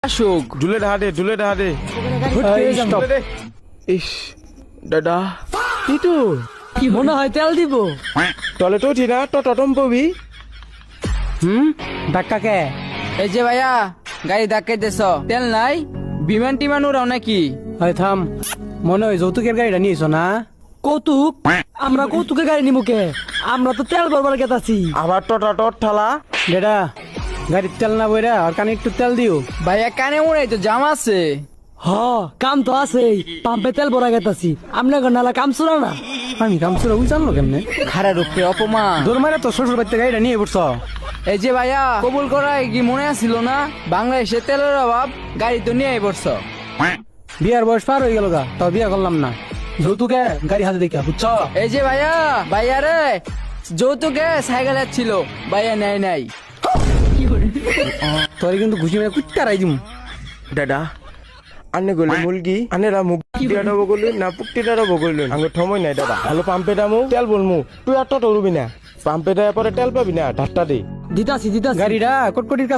আসুক ঢুলে ঢাহা দে ইস দাদা কি তো কি মনে হয় তেল দিব? তলে তো উঠি না তো টটম পবি ধাক্কা কে? এই যে ভাইয়া গাড়ি ধাক্কাইতেছ তেল নাই? বিমান টিমান উড়াও নাকি? হয় থাম, মনে হয় যৌতুকের গাড়িটা নিয়েছ না? কৌতুক? আমরা কৌতুকের গাড়ি নিবো কে? আমরা তো তেল ভরবার গেতাছি। আবার টট ঠালা বেটা গাড়ির তেল না বইরা আর কানে একটু তেল দিও। ভাইয়া কানে উড়াই তো জাম আছে। হ কাম তো আছে, পাম্পে তেল ভরা গেতাছি। আপনার নালা কাম চুরা না? আমি কাম চুরা ওই জানলো কেমনে? খারাপ রূপে অপমান। দৌড় মারা তো শ্বশুর বাড়িতে গাড়িটা নিয়ে পড়ছ। এই যে ভাইয়া কবুল করা কি মনে আছিল না? বাংলাদেশে তেলের অভাব, গাড়ি তো নিয়ে পড়ছ। বিয়ার বয়স পার হয়ে গেল গা, তাও বিয়া করলাম না। যৌতুকে গাড়ি হাতে দেখা বুঝছ? এই যে ভাইয়া রে যৌতুকে সাইকেল ছিল, ভাইয়া নেয় নাই। তোর কিন্তু ঘুষি মেরে কুত্তা রাই দিম। দাদা আনে গলে মুলগি আনেরা মুখ দিয়া দাবো গলি না পুকটি দাবো গলি আঙ্গ ঠমই নাই দাদা হলো পাম্পে দামু তেল বলমু তুই আর টট উড়বি না পাম্পে দেওয়ার পরে তেল পাবি না ধাক্কা দে দিতাছি গাড়িটা কটকটির কাছে